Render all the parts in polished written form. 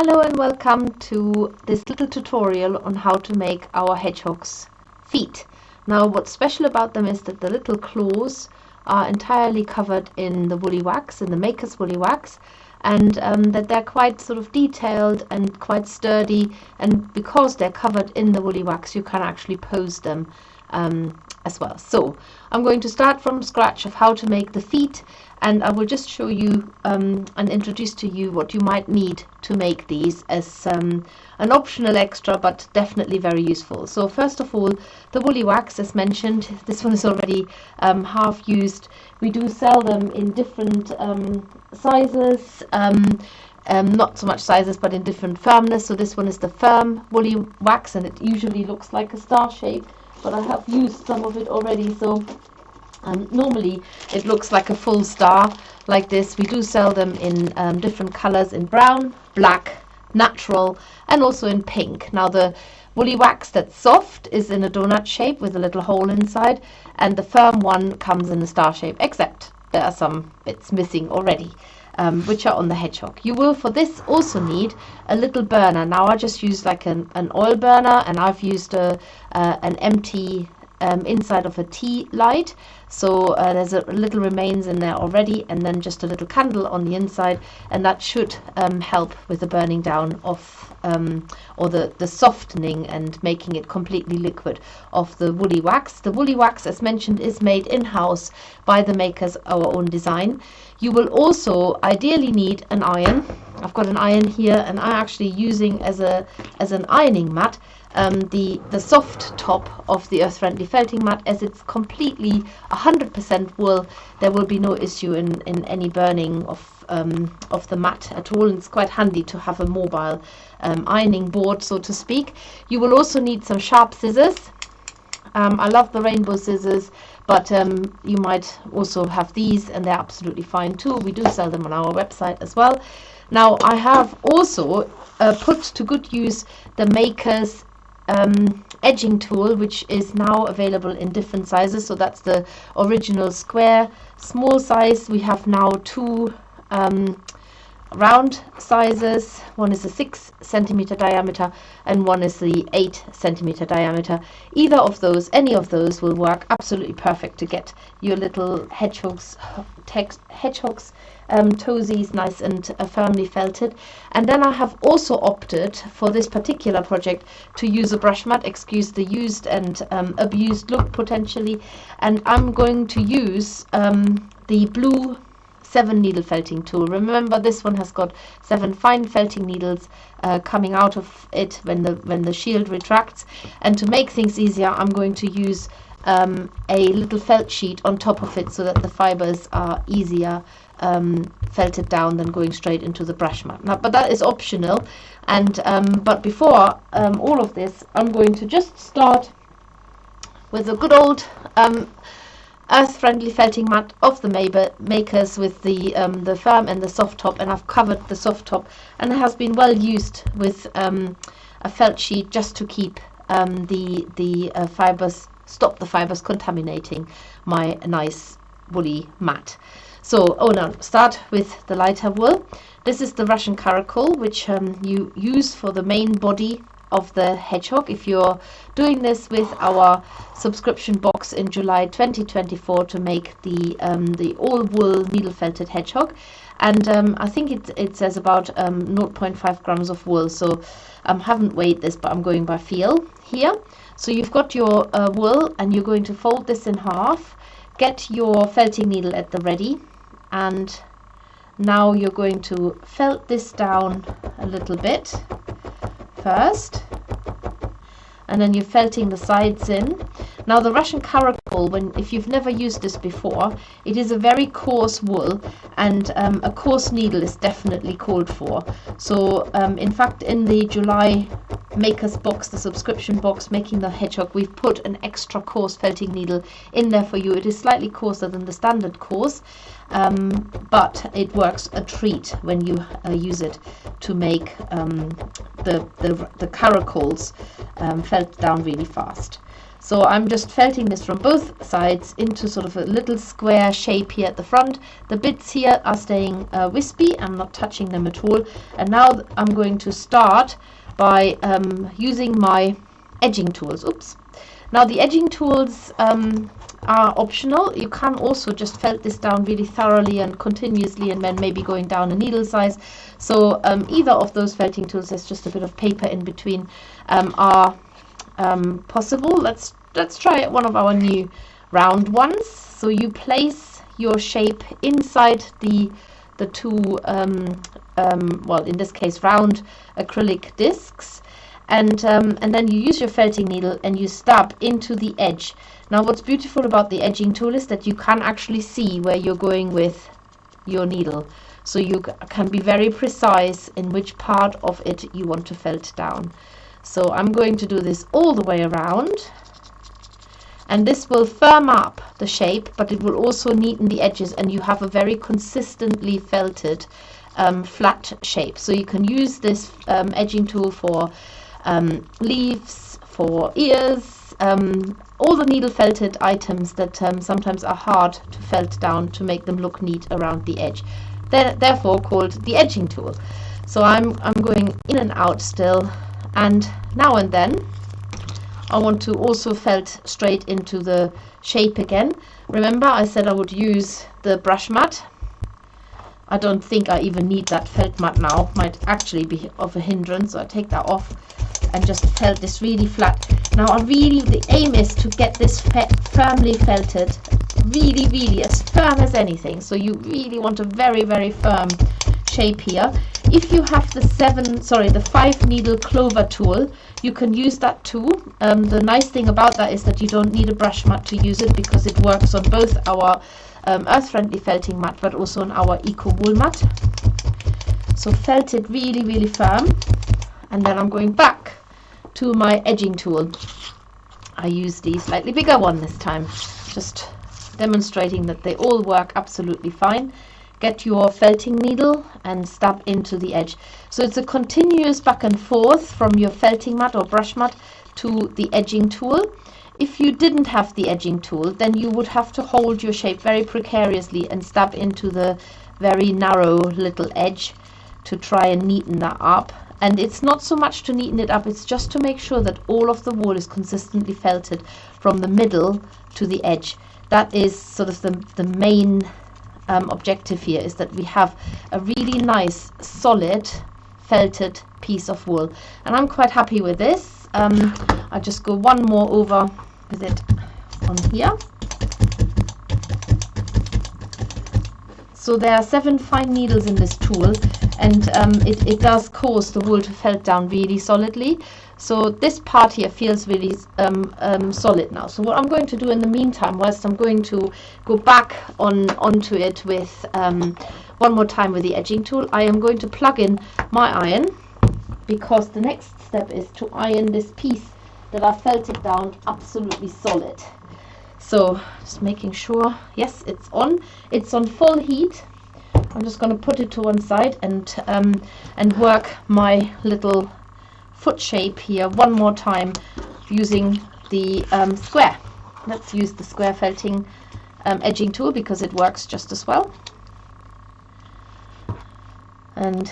Hello and welcome to this little tutorial on how to make our hedgehog's feet. Now what's special about them is that the little claws are entirely covered in the woolly wax, in the Makerss woolly wax, and that they're quite sort of detailed and quite sturdy, and because they're covered in the woolly wax you can actually pose them as well. So I'm going to start from scratch of how to make the feet, and I will just show you and introduce to you what you might need to make these as an optional extra, but definitely very useful. So first of all, the woolly wax, as mentioned, this one is already half used. We do sell them in different sizes, not so much sizes, but in different firmness. So this one is the firm woolly wax, and it usually looks like a star shape, but I have used some of it already, so normally it looks like a full star like this. We do sell them in different colors, in brown, black, natural, and also in pink. Now the woolly wax that's soft is in a donut shape with a little hole inside, and the firm one comes in a star shape, except there are some bits missing already, which are on the hedgehog. You will for this also need a little burner. Now I just used like an oil burner, and I've used an empty inside of a tea light, so there's a little remains in there already, and then just a little candle on the inside, and that should help with the burning down of or the softening and making it completely liquid of the woolly wax. The woolly wax, as mentioned, is made in-house by the Makerss, our own design. You will also ideally need an iron. I've got an iron here, and I'm actually using as an ironing mat the soft top of the earth-friendly felting mat, as it's completely 100% wool. There will be no issue in any burning of the mat at all, and it's quite handy to have a mobile ironing board, so to speak. You will also need some sharp scissors. I love the rainbow scissors, but you might also have these, and they're absolutely fine too. We do sell them on our website as well. Now I have also put to good use the Makerss edging tool, which is now available in different sizes. So that's the original square, small size. We have now two round sizes. One is a 6 centimeter diameter, and one is the 8 centimeter diameter. Either of those, any of those, will work absolutely perfect to get your little hedgehog's toesies nice and firmly felted. And then I have also opted for this particular project to use a brush mat. Excuse the used and abused look potentially, and I'm going to use the blue 7 needle felting tool. Remember, this one has got 7 fine felting needles coming out of it when the shield retracts. And to make things easier, I'm going to use a little felt sheet on top of it, so that the fibers are easier felted down than going straight into the brush mat. Now, but that is optional. And but before all of this, I'm going to just start with a good old earth-friendly felting mat of the Makerss with the firm and the soft top, and I've covered the soft top, and it has been well used with a felt sheet just to keep the fibers, stop the fibers contaminating my nice woolly mat. So, now start with the lighter wool. This is the Russian caracal, which you use for the main body of the hedgehog. If you're doing this with our subscription box in July 2024 to make the all wool needle felted hedgehog, and I think it says about 0.5 grams of wool. So I haven't weighed this, but I'm going by feel here. So you've got your wool, and you're going to fold this in half. Get your felting needle at the ready, and now you're going to felt this down a little bit first, and then you're felting the sides in. Now the Russian caracal, if you've never used this before, it is a very coarse wool, and a coarse needle is definitely called for. So in fact, in the July Makerss box, the subscription box, making the hedgehog, we've put an extra coarse felting needle in there for you. It is slightly coarser than the standard coarse, but it works a treat when you use it to make the caracals felt down really fast. So I'm just felting this from both sides into sort of a little square shape here at the front. The bits here are staying wispy. I'm not touching them at all. And now I'm going to start by using my edging tools. Oops. Now the edging tools are optional. You can also just felt this down really thoroughly and continuously, and then maybe going down a needle size. So either of those felting tools, there's just a bit of paper in between, are possible. Let's try one of our new round ones. So you place your shape inside the two well, in this case round acrylic discs, and then you use your felting needle and you stab into the edge. Now what's beautiful about the edging tool is that you can actually see where you're going with your needle, so you can be very precise in which part of it you want to felt down. So I'm going to do this all the way around, and this will firm up the shape, but it will also neaten the edges, and you have a very consistently felted flat shape. So you can use this edging tool for leaves, for ears, all the needle felted items that sometimes are hard to felt down to make them look neat around the edge. They're therefore called the edging tool. So I'm going in and out still, and now and then I want to also felt straight into the shape again. Remember I said I would use the brush mat. I don't think I even need that felt mat now. Might actually be of a hindrance, so I take that off and just felt this really flat. Now the aim is to get this firmly felted, really as firm as anything. So you really want a very firm shape here. If you have the 5 needle clover tool, you can use that too. The nice thing about that is that you don't need a brush mat to use it, because it works on both our earth-friendly felting mat but also on our eco wool mat. So felt it really firm, and then I'm going back to my edging tool. I use the slightly bigger one this time, just demonstrating that they all work absolutely fine. Get your felting needle and stab into the edge. So it's a continuous back and forth from your felting mat or brush mat to the edging tool. If you didn't have the edging tool, then you would have to hold your shape very precariously and stab into the very narrow little edge to try and neaten that up. And it's not so much to neaten it up, it's just to make sure that all of the wool is consistently felted from the middle to the edge. That is sort of the main objective here, is that we have a really nice solid felted piece of wool, and I'm quite happy with this. I just go one more over with it on here. So there are 7 fine needles in this tool, and it does cause the wool to felt down really solidly. So this part here feels really solid now. So what I'm going to do in the meantime, whilst I'm going to go back onto it with one more time with the edging tool, I am going to plug in my iron, because the next step is to iron this piece that I felted down absolutely solid. So just making sure, yes, it's on full heat. I'm just going to put it to one side and work my little foot shape here one more time using the square. Let's use the square felting edging tool, because it works just as well. And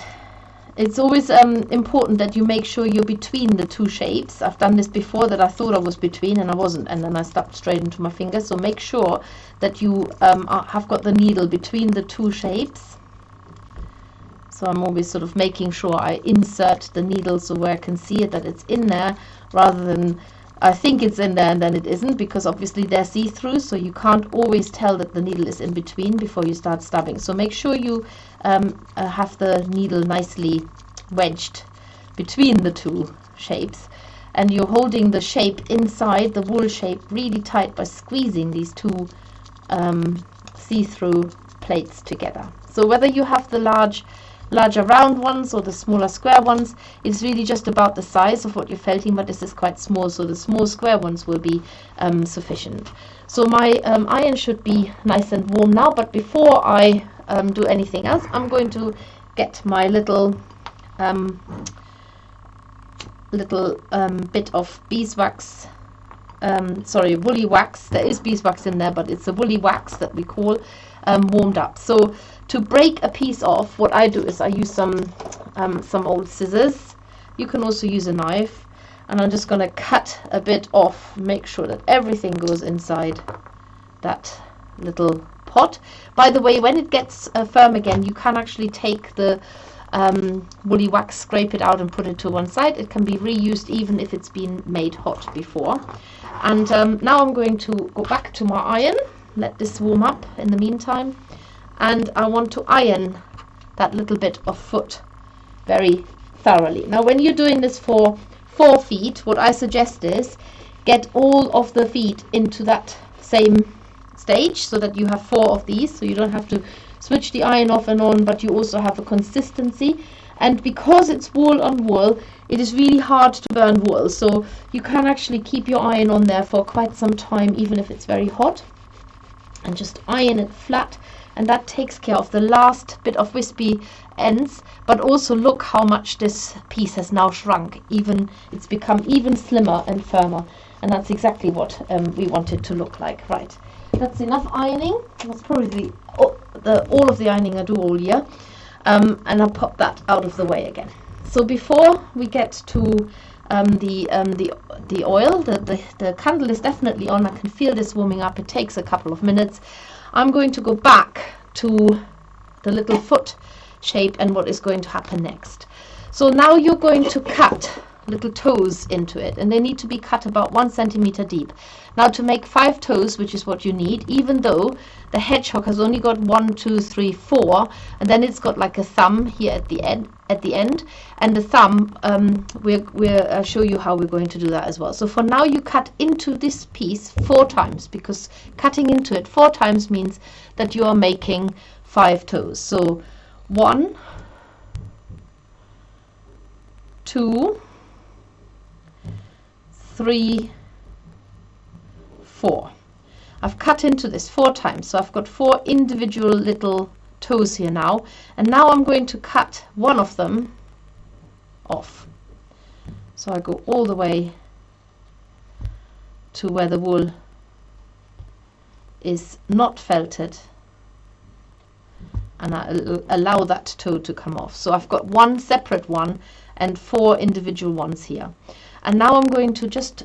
it's always important that you make sure you're between the two shapes. I've done this before, that I thought I was between and I wasn't, and then I stabbed straight into my finger. So make sure that you have got the needle between the two shapes. So I'm always sort of making sure I insert the needle so where I can see it, that it's in there, rather than I think it's in there and then it isn't, because obviously they're see-through, so you can't always tell that the needle is in between before you start stabbing. So make sure you have the needle nicely wedged between the two shapes, and you're holding the shape inside the wool shape really tight by squeezing these two see-through plates together. So whether you have the larger round ones or the smaller square ones, it's really just about the size of what you're felting, but this is quite small, so the small square ones will be sufficient. So my iron should be nice and warm now, but before I do anything else, I'm going to get my little bit of beeswax woolly wax. There is beeswax in there, but it's a woolly wax that we call warmed up. So to break a piece off, what I do is I use some old scissors. You can also use a knife, and I'm just going to cut a bit off, make sure that everything goes inside that little pot. By the way, when it gets firm again, you can actually take the woolly wax, scrape it out and put it to one side. It can be reused even if it's been made hot before. And now I'm going to go back to my iron, let this warm up in the meantime, and I want to iron that little bit of foot very thoroughly. Now when you're doing this for 4 feet, what I suggest is get all of the feet into that same stage so that you have 4 of these, so you don't have to switch the iron off and on, but you also have a consistency. And because it's wool on wool, it is really hard to burn wool, so you can actually keep your iron on there for quite some time, even if it's very hot, and just iron it flat, and that takes care of the last bit of wispy ends. But also look how much this piece has now shrunk. It's become even slimmer and firmer, and that's exactly what we want it to look like. Right, that's enough ironing. That's probably all of the ironing I do all year, and I'll pop that out of the way again. So before we get to the oil, the candle is definitely on. I can feel this warming up. It takes a couple of minutes. I'm going to go back to the little foot shape and what is going to happen next. So now you're going to cut little toes into it, and they need to be cut about 1 centimeter deep. Now to make 5 toes, which is what you need, even though the hedgehog has only got 1, 2, 3, 4, and then it's got like a thumb here at the end, and the thumb, we'll show you how we're going to do that as well. So for now you cut into this piece 4 times, because cutting into it 4 times means that you are making 5 toes. So 1, 2, 3, 4. I've cut into this 4 times, so I've got 4 individual little toes here now, and now I'm going to cut one of them off. So I go all the way to where the wool is not felted, and I allow that toe to come off. So I've got 1 separate one and 4 individual ones here. And now I'm going to just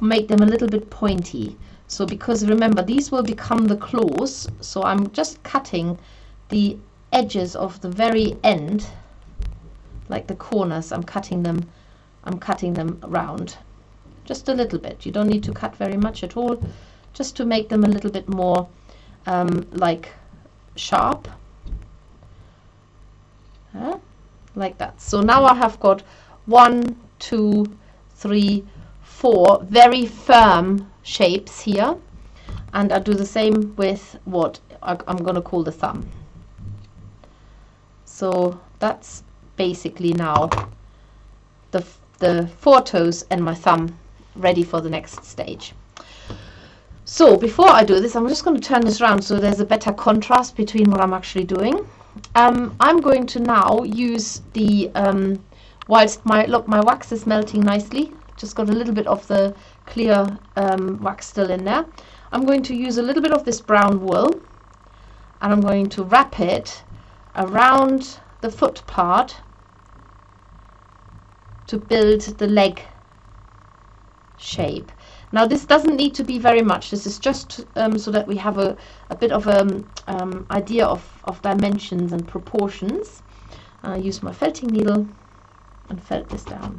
make them a little bit pointy. So because remember, these will become the claws, so I'm just cutting the edges of the very end, like the corners. I'm cutting them round just a little bit. You don't need to cut very much at all, just to make them a little bit more like sharp, like that. So now I have got 1, 2, 3, 4 very firm shapes here, and I'll do the same with what I'm going to call the thumb. So that's basically now the 4 toes and my thumb ready for the next stage. So before I do this, I'm just going to turn this around so there's a better contrast between what I'm actually doing. I'm going to now use the whilst my wax is melting nicely, just got a little bit of the clear wax still in there. I'm going to use a little bit of this brown wool, and I'm going to wrap it around the foot part to build the leg shape. Now this doesn't need to be very much. This is just so that we have a bit of idea of dimensions and proportions. I use my felting needle and felt this down.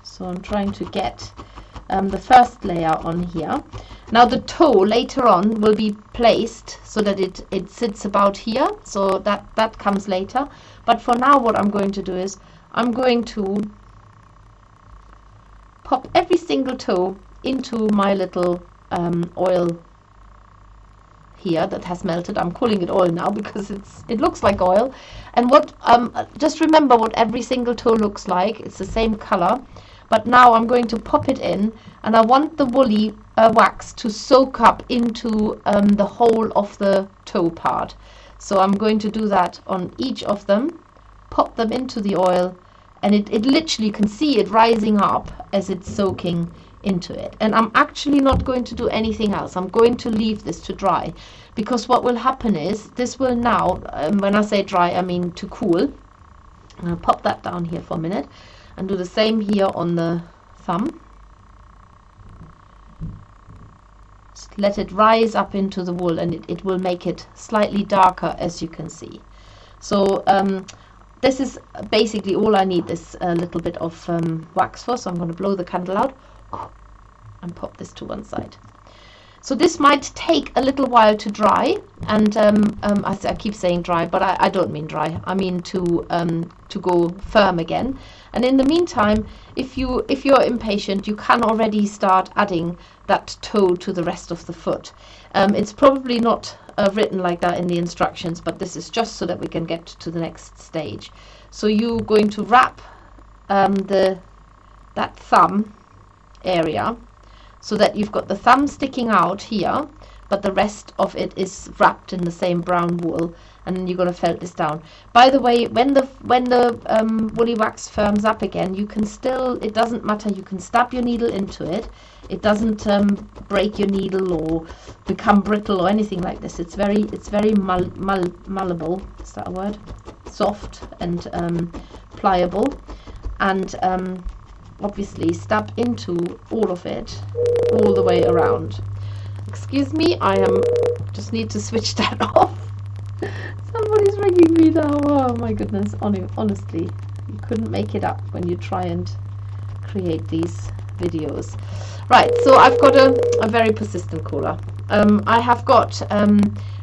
So I'm trying to get the first layer on here. Now the toe later on will be placed so that it sits about here, so that comes later. But for now what I'm going to do is I'm going to pop every single toe into my little oil here that has melted. I'm calling it oil now because it looks like oil. And what just remember what every single toe looks like. It's the same color. But now I'm going to pop it in, and I want the woolly wax to soak up into the whole of the toe part. So I'm going to do that on each of them, pop them into the oil, and it literally, you can see it rising up as it's soaking into it. And I'm actually not going to do anything else. I'm going to leave this to dry, because what will happen is this will now, when I say dry, I mean to cool. I'm going to pop that down here for a minute and do the same here on the thumb. Just let it rise up into the wool, and it will make it slightly darker, as you can see. So this is basically all I need this little bit of wax for. So I'm going to blow the candle out and pop this to one side. So this might take a little while to dry, and I keep saying dry, but I don't mean dry. I mean to go firm again. And in the meantime, if you're impatient, you can already start adding that toe to the rest of the foot. It's probably not written like that in the instructions, but this is just so that we can get to the next stage. So you're going to wrap that thumb area, so that you've got the thumb sticking out here, but the rest of it is wrapped in the same brown wool, and then you're going to felt this down. By the way, when the woolly wax firms up again, you can still, it doesn't matter, you can stab your needle into it. It doesn't break your needle or become brittle or anything like this. It's very malleable. Is that a word? Soft and pliable, and obviously stab into all of it, all the way around. Excuse me, just need to switch that off. Somebody's ringing me now. Oh my goodness, honestly, you couldn't make it up when you try and create these videos. Right, so I've got a very persistent collar. I have got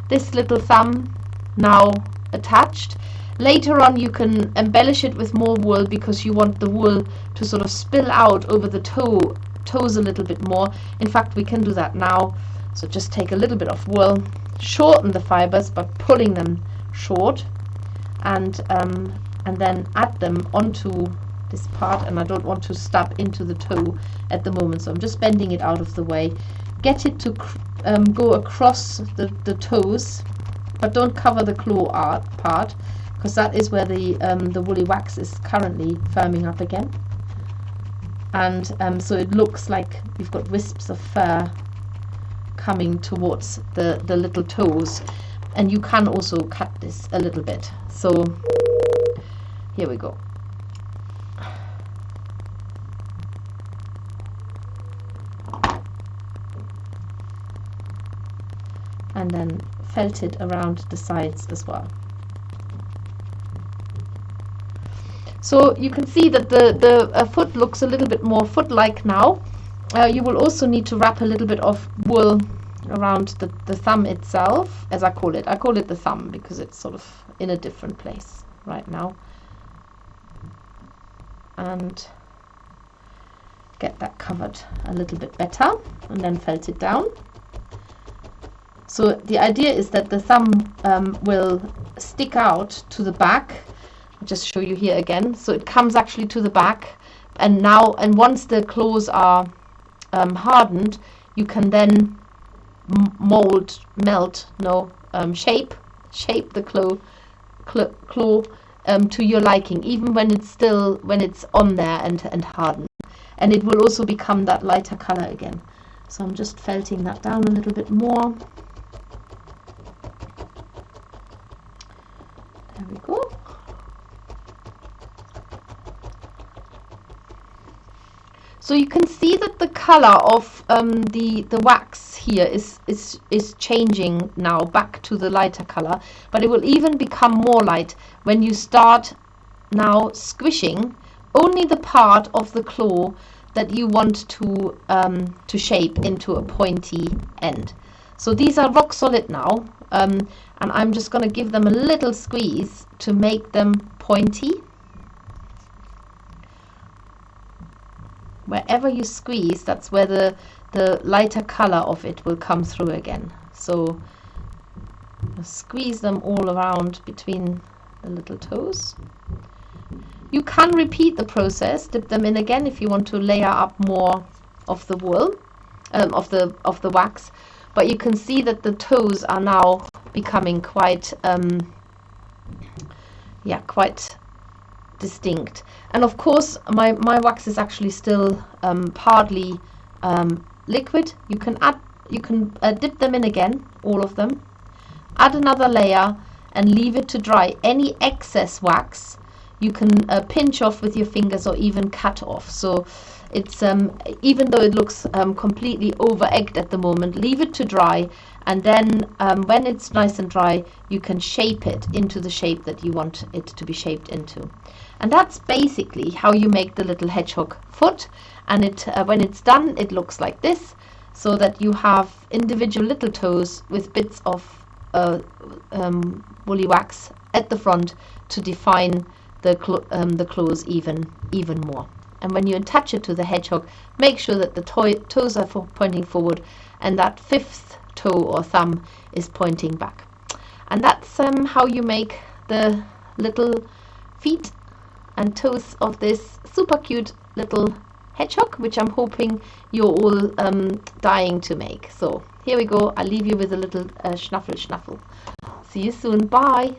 this little thumb now attached. Later on you can embellish it with more wool, because you want the wool to sort of spill out over the toes a little bit more. In fact, we can do that now. So just take a little bit of wool, shorten the fibers by pulling them short, and then add them onto this part. And I don't want to stab into the toe at the moment, so I'm just bending it out of the way. Get it to go across the toes, but don't cover the claw part, because that is where the woolly wax is currently firming up again. And so it looks like you've got wisps of fur coming towards the little toes. And you can also cut this a little bit. So here we go. And then felt it around the sides as well. So you can see that the foot looks a little bit more foot-like now. You will also need to wrap a little bit of wool around the thumb itself, as I call it. I call it the thumb because it's sort of in a different place right now. And get that covered a little bit better, and then felt it down. So the idea is that the thumb will stick out to the back. I'll just show you here again. So it comes actually to the back, and once the claws are hardened, you can then shape the claw to your liking, even when it's on there and hardened, and it will also become that lighter color again. So I'm just felting that down a little bit more. There we go. So you can see that the color of the wax here is changing now back to the lighter color, but it will even become more light when you start now squishing only the part of the claw that you want to shape into a pointy end. So these are rock solid now, and I'm just going to give them a little squeeze to make them pointy. Wherever you squeeze, that's where the lighter color of it will come through again. So squeeze them all around between the little toes. You can repeat the process, dip them in again if you want to layer up more of the wool, of the wax. But you can see that the toes are now becoming quite distinct. And of course my wax is actually still partly liquid. You can dip them in again, all of them, add another layer and leave it to dry. Any excess wax you can pinch off with your fingers or even cut off. So it's even though it looks completely over egged at the moment, leave it to dry, and then when it's nice and dry you can shape it into the shape that you want it to be shaped into. And that's basically how you make the little hedgehog foot. And it when it's done, it looks like this, so that you have individual little toes with bits of woolly wax at the front to define the clothes even more. And when you attach it to the hedgehog, make sure that the toes are pointing forward and that fifth toe or thumb is pointing back. And that's how you make the little feet and toes of this super cute little hedgehog, which I'm hoping you're all dying to make. So here we go. I'll leave you with a little schnuffle. See you soon. Bye.